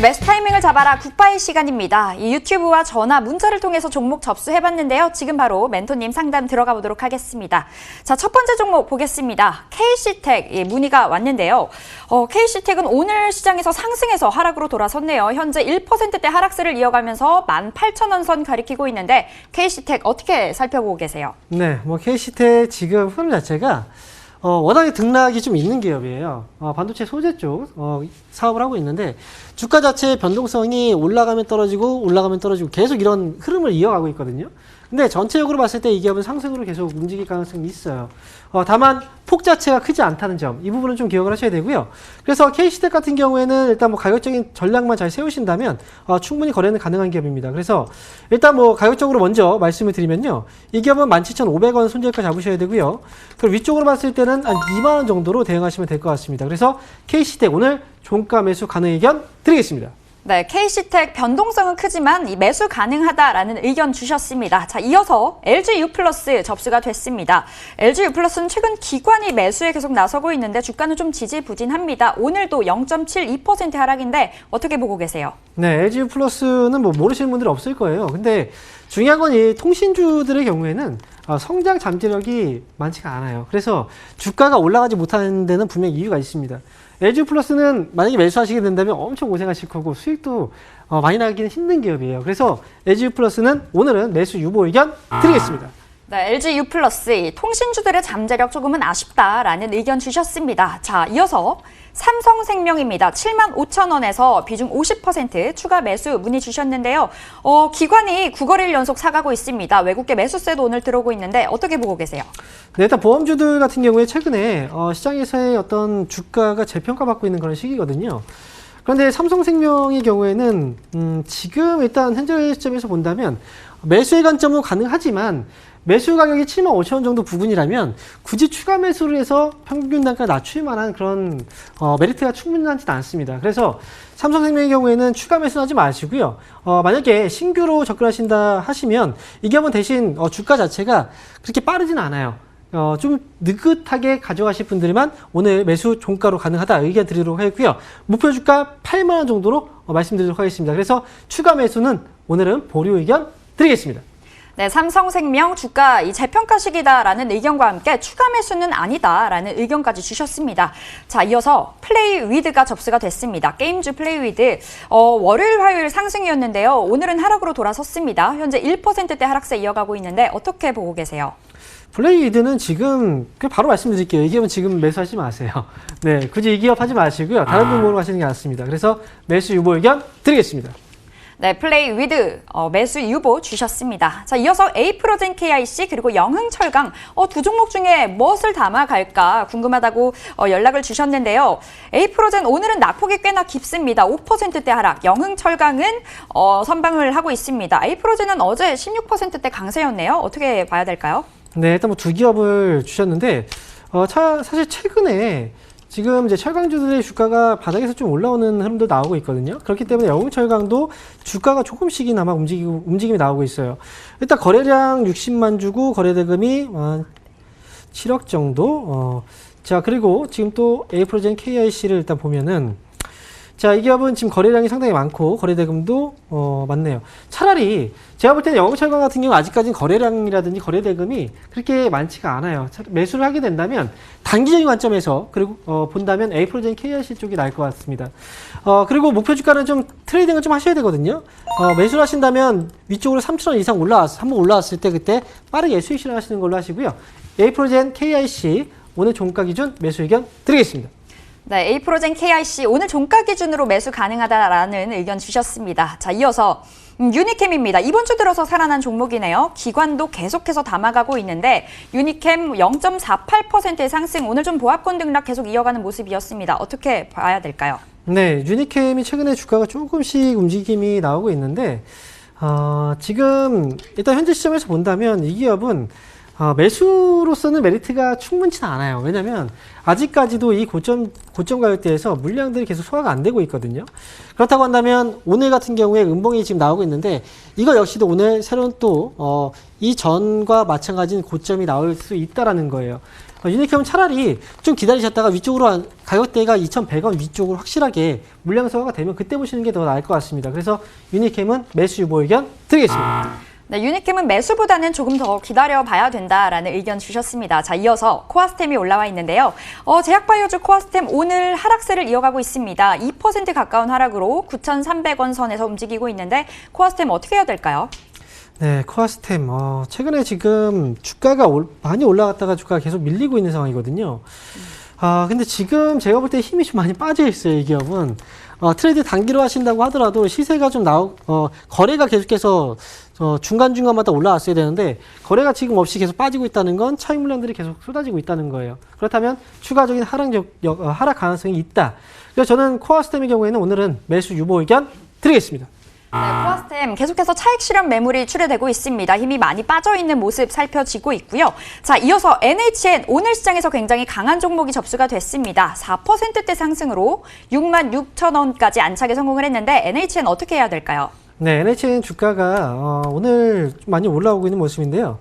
네, 매수 타이밍을 잡아라 굿바이 시간입니다. 이 유튜브와 전화, 문자를 통해서 종목 접수해봤는데요. 지금 바로 멘토님 상담 들어가 보도록 하겠습니다. 자, 첫 번째 종목 보겠습니다. KC텍 문의가 왔는데요. KC텍은 오늘 시장에서 상승해서 하락으로 돌아섰네요. 현재 1%대 하락세를 이어가면서 18,000원 선 가리키고 있는데 KC텍 어떻게 살펴보고 계세요? 네, KC텍 지금 흐름 자체가 워낙에 등락이 좀 있는 기업이에요. 반도체 소재 쪽 사업을 하고 있는데 주가 자체의 변동성이 올라가면 떨어지고 올라가면 떨어지고 계속 이런 흐름을 이어가고 있거든요. 근데 전체적으로 봤을 때 이 기업은 상승으로 계속 움직일 가능성이 있어요. 다만 폭 자체가 크지 않다는 점, 이 부분은 좀 기억을 하셔야 되고요. 그래서 KC텍 같은 경우에는 일단 가격적인 전략만 잘 세우신다면 충분히 거래는 가능한 기업입니다. 그래서 일단 가격적으로 먼저 말씀을 드리면요. 이 기업은 17,500원 손절가 잡으셔야 되고요. 그리고 위쪽으로 봤을 때는 한 2만 원 정도로 대응하시면 될 것 같습니다. 그래서 KC텍 오늘 종가 매수 가능 의견 드리겠습니다. 네, KC텍 변동성은 크지만 이 매수 가능하다라는 의견 주셨습니다. 자, 이어서 LG유플러스 접수가 됐습니다. LG유플러스는 최근 기관이 매수에 계속 나서고 있는데 주가는 좀 지지부진합니다. 오늘도 0.72% 하락인데 어떻게 보고 계세요? 네, LG유플러스는 모르시는 분들이 없을 거예요. 근데 중요한 건 이 통신주들의 경우에는 성장 잠재력이 많지가 않아요. 그래서 주가가 올라가지 못하는 데는 분명히 이유가 있습니다. LG유플러스는 만약에 매수하시게 된다면 엄청 고생하실 거고 수익도 많이 나기는 힘든 기업이에요. 그래서 LG유플러스는 오늘은 매수 유보 의견 드리겠습니다. 네, LG유플러스 통신주들의 잠재력 조금은 아쉽다라는 의견 주셨습니다. 자, 이어서 삼성생명입니다. 75,000원에서 비중 50% 추가 매수 문의 주셨는데요. 기관이 9거래일 연속 사가고 있습니다. 외국계 매수세도 오늘 들어오고 있는데 어떻게 보고 계세요? 네, 일단 보험주들 같은 경우에 최근에 시장에서의 어떤 주가가 재평가받고 있는 그런 시기거든요. 그런데 삼성생명의 경우에는 지금 일단 현재 시점에서 본다면 매수의 관점은 가능하지만 매수 가격이 75,000원 정도 부근이라면 굳이 추가 매수를 해서 평균 단가 낮출 만한 그런 메리트가 충분하지는 않습니다. 그래서 삼성생명의 경우에는 추가 매수는 하지 마시고요. 만약에 신규로 접근하신다 하시면 이 기업은 대신 주가 자체가 그렇게 빠르지는 않아요. 좀 느긋하게 가져가실 분들만 오늘 매수 종가로 가능하다 의견 드리도록 하겠고요. 목표 주가 8만 원 정도로 말씀드리도록 하겠습니다. 그래서 추가 매수는 오늘은 보류 의견 드리겠습니다. 네, 삼성생명 주가 이 재평가 시기다라는 의견과 함께 추가 매수는 아니다라는 의견까지 주셨습니다. 자, 이어서 플레이위드가 접수가 됐습니다. 게임주 플레이위드 월요일, 화요일 상승이었는데요. 오늘은 하락으로 돌아섰습니다. 현재 1%대 하락세 이어가고 있는데 어떻게 보고 계세요? 플레이위드는 지금 바로 말씀드릴게요. 이 기업은 지금 매수하지 마세요. 네, 굳이 이 기업 하지 마시고요. 다른 종목으로 가시는 게 낫습니다. 그래서 매수 유보 의견 드리겠습니다. 네, 플레이위드 매수 유보 주셨습니다. 자, 이어서 에이프로젠 KIC 그리고 영흥철강 두 종목 중에 무엇을 담아갈까 궁금하다고 연락을 주셨는데요. 에이프로젠 오늘은 낙폭이 꽤나 깊습니다. 5%대 하락. 영흥철강은 선방을 하고 있습니다. 에이프로젠은 어제 16%대 강세였네요. 어떻게 봐야 될까요? 네, 일단 두 기업을 주셨는데 사실 최근에 지금 이제 철강주들의 주가가 바닥에서 좀 올라오는 흐름도 나오고 있거든요. 그렇기 때문에 영흥철강도 주가가 조금씩이나마 움직임이 나오고 있어요. 일단 거래량 60만 주고 거래대금이 7억 정도. 자, 그리고 지금 또 에이프로젠 KIC를 일단 보면은 자, 이 기업은 지금 거래량이 상당히 많고 거래대금도 많네요. 차라리 제가 볼 때는 영흥철강 같은 경우 아직까지는 거래량이라든지 거래대금이 그렇게 많지가 않아요. 매수를 하게 된다면 단기적인 관점에서 그리고 본다면 에이프로젠 KIC 쪽이 나을 것 같습니다. 그리고 목표 주가는 좀 트레이딩을 좀 하셔야 되거든요. 매수를 하신다면 위쪽으로 3,000원 이상 한번 올라왔을 때 그때 빠르게 수익 실현하시는 걸로 하시고요. 에이프로젠 KIC 오늘 종가 기준 매수 의견 드리겠습니다. 네, 에이프로젠 KIC 오늘 종가 기준으로 매수 가능하다라는 의견 주셨습니다. 자, 이어서 유니캠입니다. 이번 주 들어서 살아난 종목이네요. 기관도 계속해서 담아가고 있는데 유니캠 0.48%의 상승, 오늘 좀 보합권 등락 계속 이어가는 모습이었습니다. 어떻게 봐야 될까요? 네, 유니캠이 최근에 주가가 조금씩 움직임이 나오고 있는데 지금 일단 현재 시점에서 본다면 이 기업은 매수로서는 메리트가 충분치는 않아요. 왜냐하면 아직까지도 이 고점 가격대에서 물량들이 계속 소화가 안 되고 있거든요. 그렇다고 한다면 오늘 같은 경우에 음봉이 지금 나오고 있는데 이거 역시도 오늘 새로운 또 이전과 마찬가지인 고점이 나올 수 있다라는 거예요. 유니캠은 차라리 좀 기다리셨다가 위쪽으로 가격대가 2,100원 위쪽으로 확실하게 물량 소화가 되면 그때 보시는 게 더 나을 것 같습니다. 그래서 유니캠은 매수 유보 의견 드리겠습니다. 네, 유니캠은 매수보다는 조금 더 기다려봐야 된다라는 의견 주셨습니다. 자, 이어서 코아스템이 올라와 있는데요. 제약바이오주 코아스템 오늘 하락세를 이어가고 있습니다. 2% 가까운 하락으로 9,300원 선에서 움직이고 있는데 코아스템 어떻게 해야 될까요? 네, 코아스템. 최근에 지금 주가가 많이 올라갔다가 주가가 계속 밀리고 있는 상황이거든요. 근데 지금 제가 볼 때 힘이 좀 많이 빠져 있어요, 이 기업은. 트레이드 단기로 하신다고 하더라도 시세가 좀 거래가 계속해서 중간중간마다 올라왔어야 되는데 거래가 지금 없이 계속 빠지고 있다는 건 차익 물량들이 계속 쏟아지고 있다는 거예요. 그렇다면 추가적인 하락 가능성이 있다. 그래서 저는 코아스템의 경우에는 오늘은 매수 유보 의견 드리겠습니다. 네, 코아스템 계속해서 차익 실현 매물이 출회되고 있습니다. 힘이 많이 빠져있는 모습 살펴지고 있고요. 자, 이어서 NHN 오늘 시장에서 굉장히 강한 종목이 접수가 됐습니다. 4%대 상승으로 66,000원까지 안착에 성공을 했는데 NHN 어떻게 해야 될까요? 네, NHN 주가가 오늘 좀 많이 올라오고 있는 모습인데요.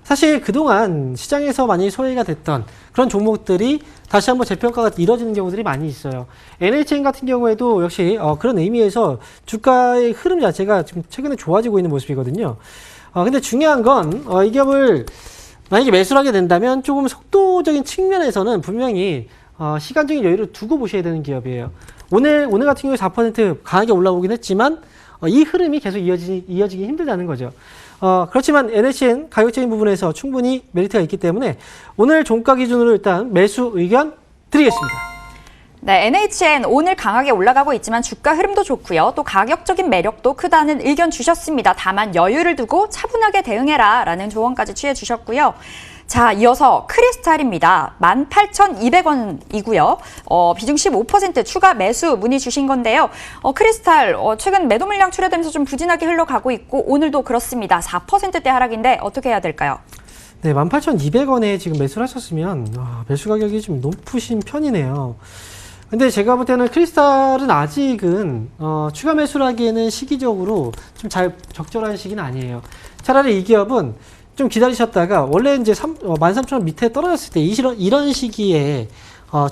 사실 그동안 시장에서 많이 소외가 됐던 그런 종목들이 다시 한번 재평가가 이뤄지는 경우들이 많이 있어요. NHN 같은 경우에도 역시 그런 의미에서 주가의 흐름 자체가 지금 최근에 좋아지고 있는 모습이거든요. 근데 중요한 건 이 기업을 만약에 매수를 하게 된다면 조금 속도적인 측면에서는 분명히 시간적인 여유를 두고 보셔야 되는 기업이에요. 오늘 같은 경우에 4% 강하게 올라오긴 했지만 이 흐름이 계속 이어지기 힘들다는 거죠. 그렇지만 NHN 가격적인 부분에서 충분히 메리트가 있기 때문에 오늘 종가 기준으로 일단 매수 의견 드리겠습니다. 네, NHN 오늘 강하게 올라가고 있지만 주가 흐름도 좋고요. 또 가격적인 매력도 크다는 의견 주셨습니다. 다만 여유를 두고 차분하게 대응해라 라는 조언까지 취해 주셨고요. 자, 이어서 크리스탈입니다. 18,200원이고요. 비중 15% 추가 매수 문의 주신 건데요. 크리스탈 최근 매도 물량 출회되면서 좀 부진하게 흘러가고 있고 오늘도 그렇습니다. 4%대 하락인데 어떻게 해야 될까요? 네, 18,200원에 지금 매수를 하셨으면 매수 가격이 좀 높으신 편이네요. 근데 제가 볼 때는 크리스탈은 아직은 추가 매수를 하기에는 시기적으로 좀 적절한 시기는 아니에요. 차라리 이 기업은 좀 기다리셨다가 원래 이제 13,000원 밑에 떨어졌을 때 이런 시기에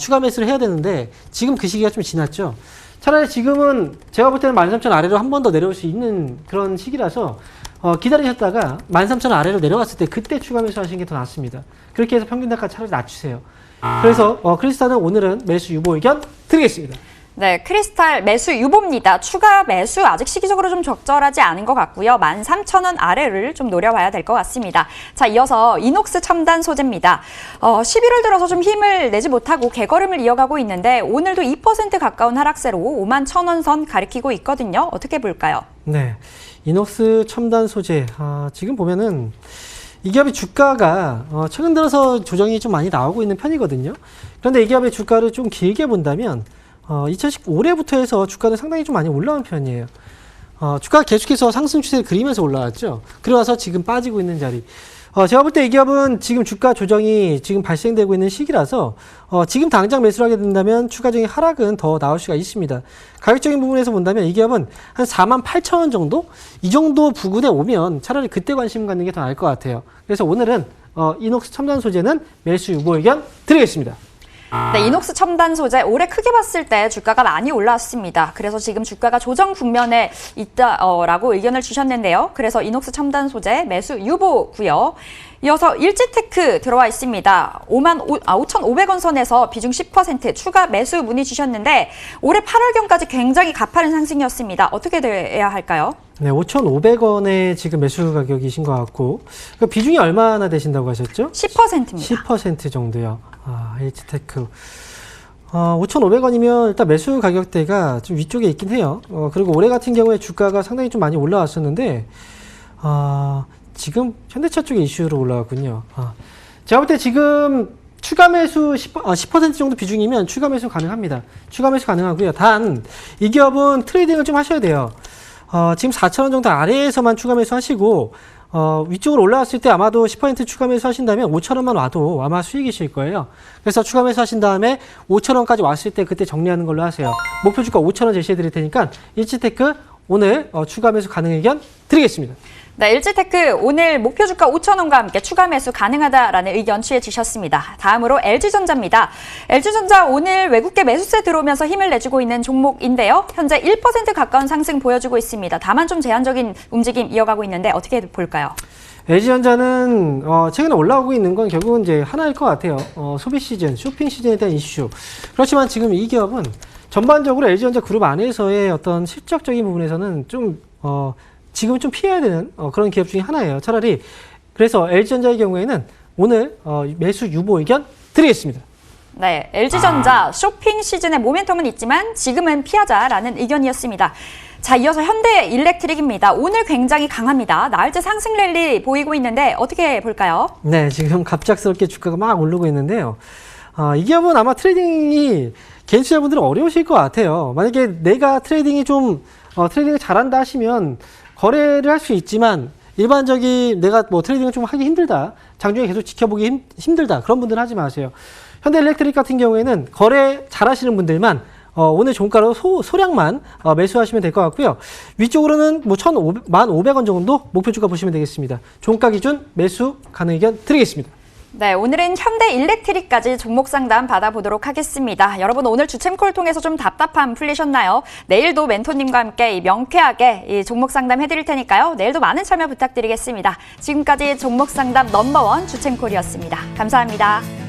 추가 매수를 해야 되는데 지금 그 시기가 좀 지났죠. 차라리 지금은 제가 볼 때는 13,000원 아래로 한 번 더 내려올 수 있는 그런 시기라서 기다리셨다가 13,000원 아래로 내려갔을 때 그때 추가 매수 하시는 게 더 낫습니다. 그렇게 해서 평균 단가 차라리 낮추세요. 그래서 크리스탈은 오늘은 매수 유보 의견 드리겠습니다. 네, 크리스탈 매수 유보입니다. 추가 매수 아직 시기적으로 좀 적절하지 않은 것 같고요. 13,000원 아래를 좀 노려봐야 될 것 같습니다. 자, 이어서 이녹스 첨단 소재입니다. 11월 들어서 좀 힘을 내지 못하고 개걸음을 이어가고 있는데 오늘도 2% 가까운 하락세로 51,000원 선 가리키고 있거든요. 어떻게 볼까요? 네, 이녹스 첨단 소재 지금 보면은 이 기업의 주가가 최근 들어서 조정이 좀 많이 나오고 있는 편이거든요. 그런데 이 기업의 주가를 좀 길게 본다면 2015년부터 해서 주가는 상당히 좀 많이 올라온 편이에요. 주가가 계속해서 상승 추세를 그리면서 올라왔죠. 그러고 나서 지금 빠지고 있는 자리. 제가 볼 때 이 기업은 지금 주가 조정이 지금 발생되고 있는 시기라서 지금 당장 매수를 하게 된다면 추가적인 하락은 더 나올 수가 있습니다. 가격적인 부분에서 본다면 이 기업은 한 48,000원 정도? 이 정도 부근에 오면 차라리 그때 관심 갖는 게 더 나을 것 같아요. 그래서 오늘은 이녹스 첨단 소재는 매수 유보 의견 드리겠습니다. 네, 이녹스 첨단 소재 올해 크게 봤을 때 주가가 많이 올라왔습니다. 그래서 지금 주가가 조정 국면에 있다라고 의견을 주셨는데요. 그래서 이녹스 첨단 소재 매수 유보고요. 이어서 일지테크 들어와 있습니다. 5,500원 선에서 비중 10% 추가 매수 문의 주셨는데 올해 8월경까지 굉장히 가파른 상승이었습니다. 어떻게 돼야 할까요? 네, 5,500원에 지금 매수 가격이신 것 같고 그 비중이 얼마나 되신다고 하셨죠? 10%입니다. 10% 정도요. 일지테크. 5,500원이면 일단 매수 가격대가 좀 위쪽에 있긴 해요. 그리고 올해 같은 경우에 주가가 상당히 좀 많이 올라왔었는데, 지금 현대차 쪽의 이슈로 올라왔군요. 제가 볼 때 지금 추가 매수 10% 정도 비중이면 추가 매수 가능합니다. 추가 매수 가능하고요. 단, 이 기업은 트레이딩을 좀 하셔야 돼요. 지금 4,000원 정도 아래에서만 추가 매수 하시고, 위쪽으로 올라왔을 때 아마도 10% 추가 매수 하신다면 5,000원만 와도 아마 수익이실 거예요. 그래서 추가 매수 하신 다음에 5,000원까지 왔을 때 그때 정리하는 걸로 하세요. 목표 주가 5,000원 제시해 드릴 테니까 일지테크 오늘 추가 매수 가능 의견 드리겠습니다. 네, 일지테크 오늘 목표 주가 5,000원과 함께 추가 매수 가능하다라는 의견 취해 주셨습니다. 다음으로 LG전자입니다. LG전자 오늘 외국계 매수세 들어오면서 힘을 내주고 있는 종목인데요. 현재 1% 가까운 상승 보여주고 있습니다. 다만 좀 제한적인 움직임 이어가고 있는데 어떻게 볼까요? LG전자는 최근에 올라오고 있는 건 결국은 이제 하나일 것 같아요. 소비 시즌, 쇼핑 시즌에 대한 이슈. 그렇지만 지금 이 기업은 전반적으로 LG전자 그룹 안에서의 어떤 실적적인 부분에서는 좀 지금은 좀 피해야 되는 그런 기업 중에 하나예요. 차라리 그래서 LG전자의 경우에는 오늘 매수 유보 의견 드리겠습니다. 네, LG전자 쇼핑 시즌의 모멘텀은 있지만 지금은 피하자라는 의견이었습니다. 자, 이어서 현대일렉트릭입니다. 오늘 굉장히 강합니다. 나흘째 상승 랠리 보이고 있는데 어떻게 볼까요? 네, 지금 갑작스럽게 주가가 막 오르고 있는데요. 이 기업은 아마 트레이딩이 개인 투자분들은 어려우실 것 같아요. 만약에 내가 트레이딩을 잘한다 하시면 거래를 할 수 있지만 일반적인 내가 뭐 트레이딩을 좀 하기 힘들다. 장중에 계속 지켜보기 힘들다. 그런 분들은 하지 마세요. 현대일렉트릭 같은 경우에는 거래 잘하시는 분들만 오늘 종가로 소량만 매수하시면 될 것 같고요. 위쪽으로는 뭐 1,500원 정도 목표주가 보시면 되겠습니다. 종가 기준 매수 가능 의견 드리겠습니다. 네, 오늘은 현대일렉트릭까지 종목 상담 받아보도록 하겠습니다. 여러분 오늘 주챔콜 통해서 좀 답답함 풀리셨나요? 내일도 멘토님과 함께 명쾌하게 이 종목 상담 해드릴 테니까요. 내일도 많은 참여 부탁드리겠습니다. 지금까지 종목 상담 넘버원 주챔콜이었습니다. 감사합니다.